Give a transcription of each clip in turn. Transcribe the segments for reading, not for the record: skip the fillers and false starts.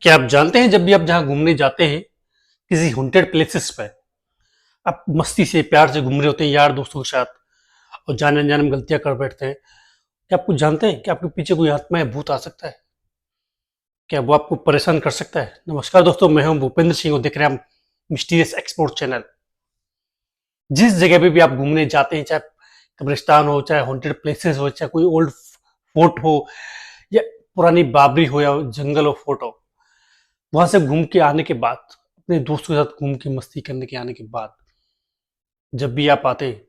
क्या आप जानते हैं जब भी आप जहाँ घूमने जाते हैं किसी हॉन्टेड प्लेसेस पे आप मस्ती से प्यार से घूम रहे होते हैं यार दोस्तों के साथ और जाने अनजाने में गलतियां कर बैठते हैं। क्या आप कुछ जानते हैं कि आपके पीछे कोई आत्मा या भूत आ सकता है? क्या वो आपको परेशान कर सकता है? नमस्कार दोस्तों, मैं हूं भूपेंद्र सिंह और देख रहे हैं हम मिस्टीरियस एक्सप्लोर चैनल। जिस जगह पे भी आप घूमने जाते हैं, चाहे कब्रिस्तान हो, चाहे हॉन्टेड प्लेसेस हो, चाहे कोई ओल्ड फोर्ट हो या पुरानी बाबरी हो या जंगल हो, फोर्ट हो, वहां से घूम के आने के बाद, अपने दोस्तों के साथ घूम के मस्ती करने के आने के बाद, जब भी आप आते हैं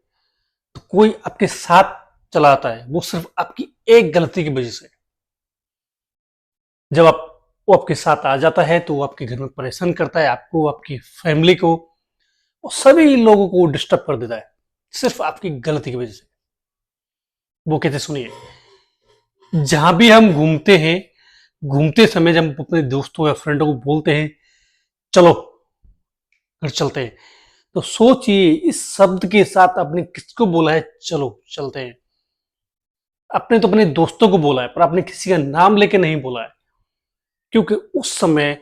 तो कोई आपके साथ चला आता है, वो सिर्फ आपकी एक गलती की वजह से। जब आप वो आपके साथ आ जाता है तो वो आपके घर में परेशान करता है, आपको, आपकी फैमिली को और सभी लोगों को डिस्टर्ब कर देता है, सिर्फ आपकी गलती की वजह से। वो कहते, सुनिए, जहां भी हम घूमते हैं, घूमते समय जब हम अपने दोस्तों या फ्रेंडों को बोलते हैं चलो घर चलते हैं, तो सोचिए इस शब्द के साथ आपने किसको बोला है चलो चलते हैं। आपने तो अपने दोस्तों को बोला है, पर आपने किसी का नाम लेके नहीं बोला है, क्योंकि उस समय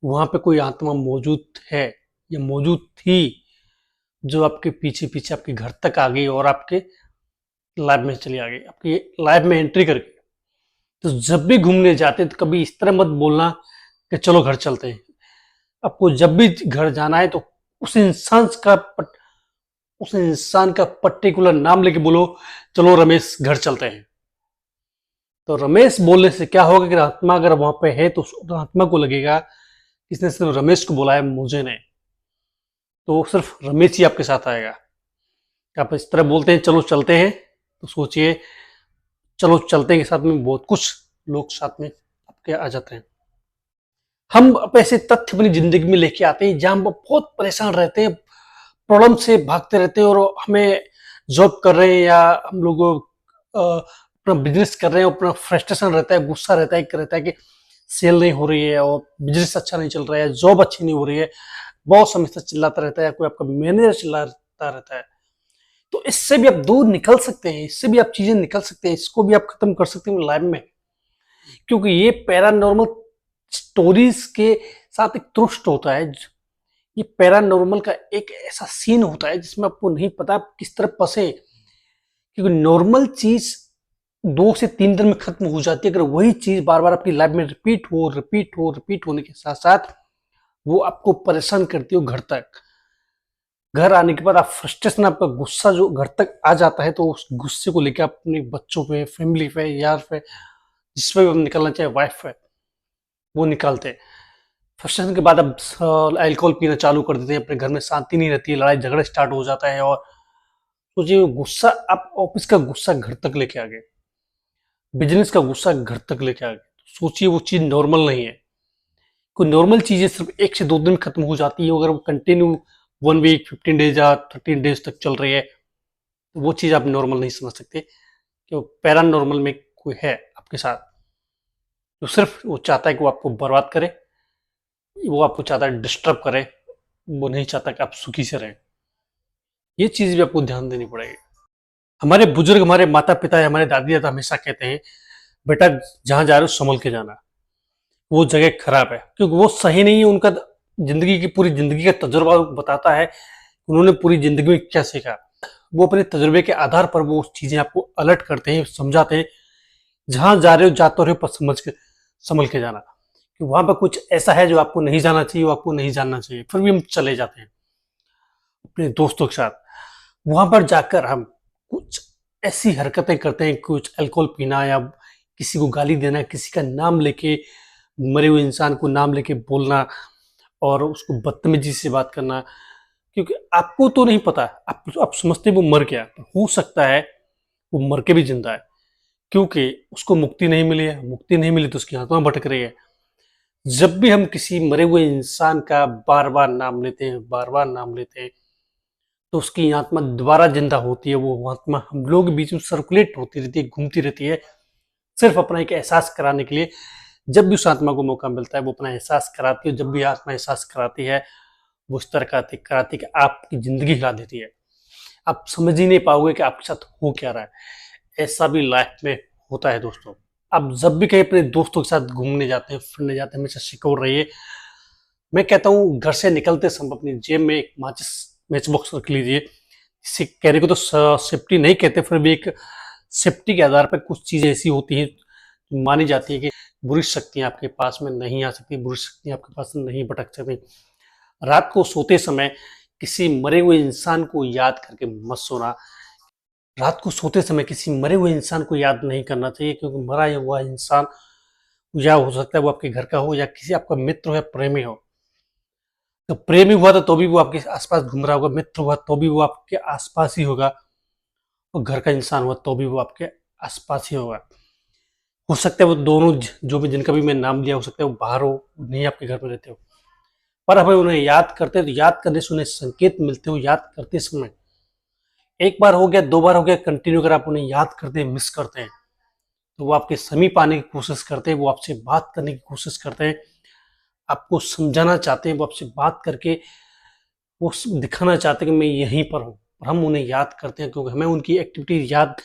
वहां पे कोई आत्मा मौजूद है या मौजूद थी, जो आपके पीछे पीछे आपके घर तक आ गई और आपके लाइफ में चली आ गई, आपकी लाइफ में एंट्री कर गई। तो जब भी घूमने जाते तो कभी इस तरह मत बोलना कि चलो घर चलते हैं। आपको जब भी घर जाना है तो उस इंसान का उस इंसान का पर्टिकुलर नाम लेके बोलो, चलो रमेश घर चलते हैं। तो रमेश बोलने से क्या होगा कि आत्मा अगर वहां पे है तो उस आत्मा को लगेगा इसने सिर्फ रमेश को बुलाया, मुझे नहीं। तो सिर्फ रमेश ही आपके साथ आएगा। आप इस तरह बोलते हैं चलो चलते हैं, तो सोचिए चलो चलते हैं के साथ में बहुत कुछ लोग साथ में आपके आ जाते हैं। हम ऐसे तथ्य अपनी जिंदगी में लेके आते हैं जहां हम बहुत परेशान रहते हैं, प्रॉब्लम से भागते रहते हैं, और हमें जॉब कर रहे हैं या हम लोग अपना बिजनेस कर रहे हैं, अपना फ्रस्ट्रेशन रहता है, गुस्सा रहता है कि सेल नहीं हो रही है और बिजनेस अच्छा नहीं चल रहा है, जॉब अच्छी नहीं हो रही है, बहुत समस्या चिल्लाता रहता है, कोई आपका मैनेजर चिल्लाता रहता है। तो इससे भी आप दूर निकल सकते हैं, इससे भी आप चीजें निकल सकते हैं, इसको भी आप खत्म कर सकते हैं लाइफ में, क्योंकि ये पैरानॉर्मल स्टोरीज के साथ एक ट्रुस्ट होता है। ये पैरानॉर्मल का एक ऐसा सीन होता है जिसमें आपको नहीं पता आप किस तरह फंसे, क्योंकि नॉर्मल चीज 2 से 3 दिन में खत्म हो जाती है, अगर वही चीज बार बार आपकी लाइफ में रिपीट होने के साथ साथ वो आपको परेशान करती है घर तक। घर आने के बाद आप फ्रस्ट्रेशन, आपका गुस्सा जो घर तक आ जाता है, तो उस गुस्से को लेकर आप अपने बच्चों पे, फैमिली पे, यार पे, जिस पे भी हम निकलना चाहे, वाइफ पे, वो निकालते हैं। फ्रस्ट्रेशन के बाद अब अल्कोहल पीना चालू कर देते हैं, अपने घर में शांति नहीं रहती है, लड़ाई झगड़ा स्टार्ट हो जाता है, और सोचिए गुस्सा आप ऑफिस का गुस्सा घर तक लेके आ गए, बिजनेस का गुस्सा घर तक लेके आ गए। सोचिए वो चीज नॉर्मल नहीं है। कोई नॉर्मल चीजें सिर्फ 1 से 2 दिन में खत्म हो जाती है, अगर वो कंटिन्यू 1 वीक, 15 डेज या 13 डेज तक चल रही है, तो वो चीज आप नॉर्मल नहीं समझ सकते कि वो पैरानॉर्मल में कोई है आपके साथ, जो सिर्फ वो चाहता है कि वो आपको बर्बाद करे, वो आपको चाहता है डिस्टर्ब करे, वो नहीं चाहता कि आप सुखी से रहें। ये चीज भी आपको ध्यान देनी पड़ेगी। हमारे बुजुर्ग, हमारे माता पिता या हमारे दादी दादा हमेशा कहते हैं, बेटा जहां जा रहे हो संभल के जाना, वो जगह खराब है, क्योंकि वो सही नहीं है। उनका जिंदगी की पूरी जिंदगी का तजुर्बा बताता है उन्होंने पूरी जिंदगी में क्या सीखा। वो अपने तजुर्बे के आधार पर वो चीजें आपको अलर्ट करते हैं, समझाते हैं, जहां जा रहे हो जाते रहे हो, पर समझ के संभल के जाना, कि वहां पर कुछ ऐसा है जो आपको नहीं जाना चाहिए, वो आपको नहीं जानना चाहिए। फिर भी हम चले जाते हैं अपने दोस्तों के साथ। वहां पर जाकर हम कुछ ऐसी हरकतें करते हैं, कुछ अल्कोहल पीना या किसी को गाली देना, किसी का नाम लेके, मरे हुए इंसान को नाम लेके बोलना और उसको बदतमीजी से बात करना, क्योंकि आपको तो नहीं पता, आप समझते वो मर गया, हो सकता है वो मर के भी जिंदा है, क्योंकि उसको मुक्ति नहीं मिली है। मुक्ति नहीं मिली तो उसकी आत्मा भटक रही है। जब भी हम किसी मरे हुए इंसान का बार बार नाम लेते हैं, बार बार नाम लेते हैं, तो उसकी आत्मा दोबारा जिंदा होती है। वो आत्मा हम लोग के बीच में सर्कुलेट होती रहती है, घूमती रहती है, सिर्फ अपना एक एहसास कराने के लिए। जब भी उस आत्मा को मौका मिलता है वो अपना एहसास कराती है। जब भी आत्मा एहसास कराती है, वो इस तरह कराती है कि आपकी जिंदगी हिला देती है। आप समझ ही नहीं पाओगे कि आपके साथ हो क्या रहा है। ऐसा भी लाइफ में होता है दोस्तों। आप जब भी कहीं अपने दोस्तों के साथ घूमने जाते हैं, फिरने जाते हैं, हमेशा सिक्योर रहिए। मैं कहता हूँ घर से निकलते समय अपनी जेब में एक माचिस मैच बॉक्स रख लीजिए। इससे कैरी को तो सेफ्टी नहीं कहते, फिर भी एक सेफ्टी के आधार पर कुछ चीजें ऐसी होती हैं जो मानी जाती है कि बुरी शक्तियां आपके पास में नहीं आ सकती, बुरी शक्तियां आपके पास में नहीं भटक सकती। रात को सोते समय किसी मरे हुए इंसान को याद करके मत सोना। रात को सोते समय किसी मरे हुए इंसान को याद नहीं करना चाहिए, क्योंकि मरा हुआ इंसान या हो सकता है वो आपके घर का हो या किसी आपका मित्र हो या प्रेमी हो। तो प्रेमी हुआ तो भी वो आपके आसपास घूम रहा होगा, मित्र हुआ तो भी वो आपके आसपास ही होगा, और घर का इंसान हुआ तो भी वो आपके आसपास ही होगा। हो सकता है वो दोनों जो भी जिनका भी मैं नाम लिया, हो सकता है वो बाहर हो, नहीं आपके घर में रहते हो, पर हमें उन्हें याद करते हैं तो याद करने से उन्हें संकेत मिलते हो। याद करते समय एक बार हो गया, दो बार हो गया, कंटिन्यू अगर आप उन्हें याद करते हैं, मिस करते हैं, तो वो आपके समीप आने की कोशिश करते हैं, वो आपसे बात करने की कोशिश करते हैं, आपको समझाना चाहते हैं, वो आपसे बात करके वो दिखाना चाहते हैं कि मैं यहीं पर हूँ। और हम उन्हें याद करते हैं क्योंकि हमें उनकी एक्टिविटीज याद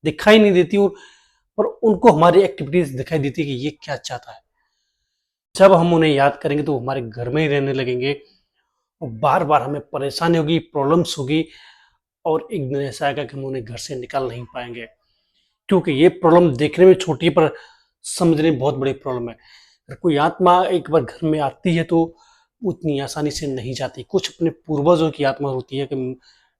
दिखाई नहीं देती, और उनको हमारी एक्टिविटीज दिखाई देती है कि ये क्या चाहता है। जब हम उन्हें याद करेंगे तो वो हमारे घर में ही रहने लगेंगे, और बार बार हमें परेशानी होगी, प्रॉब्लम्स होगी, और एक दिन ऐसा आएगा कि हम उन्हें घर से निकाल नहीं पाएंगे, क्योंकि ये प्रॉब्लम देखने में छोटी है पर समझने में बहुत बड़ी प्रॉब्लम है। अगर कोई आत्मा एक बार घर में आती है तो उतनी आसानी से नहीं जाती। कुछ अपने पूर्वजों की आत्मा होती है, कि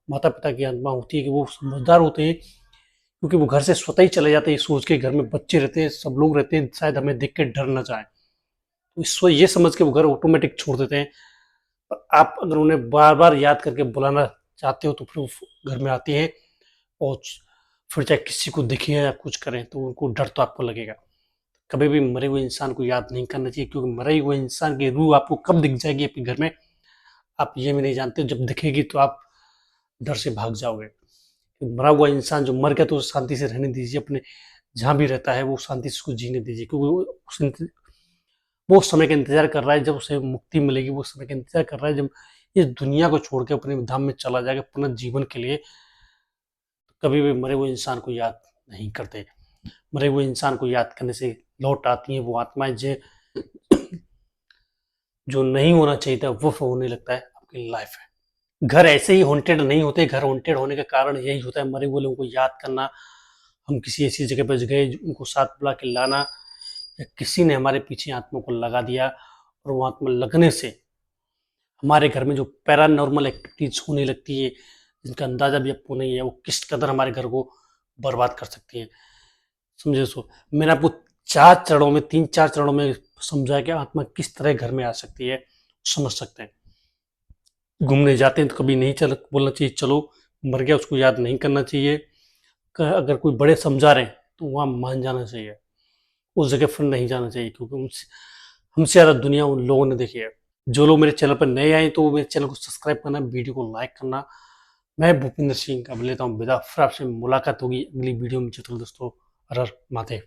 माता पिता की आत्मा होती है, कि वो समझदार होते हैं, क्योंकि वो घर से स्वतः ही चले जाते हैं सोच के घर में बच्चे रहते हैं, सब लोग रहते हैं, शायद हमें देख के डर ना जाए, तो इस ये समझ के वो घर ऑटोमेटिक छोड़ देते हैं। पर आप अगर उन्हें बार बार याद करके बुलाना चाहते हो तो फिर वो घर में आती है, और फिर चाहे किसी को दिखे या कुछ करें तो उनको डर तो आपको लगेगा। कभी भी मरे हुए इंसान को याद नहीं करना चाहिए, क्योंकि मरे हुए इंसान की रूह आपको कब दिख जाएगी आपके घर में, आप ये भी नहीं जानते। जब दिखेगी तो आप डर से भाग जाओगे। मरा हुआ इंसान जो मर गया तो शांति से रहने दीजिए, अपने जहाँ भी रहता है वो शांति से उसको जीने दीजिए, क्योंकि वो उस समय का इंतजार कर रहा है जब उसे मुक्ति मिलेगी। वो समय का इंतजार कर रहा है जब इस दुनिया को छोड़ के अपने धाम में चला जाएगा पुनर्जीवन के लिए। कभी भी मरे हुए इंसान को याद नहीं करते। मरे हुए इंसान को याद करने से लौट आती हैं वो आत्माएं जो नहीं होना चाहिए था वो होने लगता है आपकी लाइफ में। घर ऐसे ही हॉन्टेड नहीं होते। घर हॉन्टेड होने का कारण यही होता है, मरे हुए लोगों को याद करना। हम किसी ऐसी जगह पर गए, उनको साथ बुला के लाना, या किसी ने हमारे पीछे आत्मा को लगा दिया, और वो आत्मा लगने से हमारे घर में जो पैरानॉर्मल एक्टिविटीज होने लगती है, जिनका अंदाजा भी आपको नहीं है, वो किस कदर हमारे घर को बर्बाद कर सकती है। समझे? सो मैंने आपको तीन चार चरणों में समझाया कि आत्मा किस तरह घर में आ सकती है, समझ सकते हैं। घूमने जाते हैं तो कभी नहीं चल बोलना चाहिए चलो, मर गया उसको याद नहीं करना चाहिए। अगर कोई बड़े समझा रहे हैं तो वहाँ मान जाना चाहिए, उस जगह फिर नहीं जाना चाहिए, क्योंकि हमसे हमसे ज़्यादा दुनिया उन लोगों ने देखी है। जो लोग मेरे चैनल पर नए आए तो मेरे चैनल को सब्सक्राइब करना, वीडियो को लाइक करना। मैं भूपिंदर सिंह अब लेता हूँ विदा, फिर आपसे मुलाकात होगी अगली वीडियो में। चलो दोस्तों, हर हर महादेव।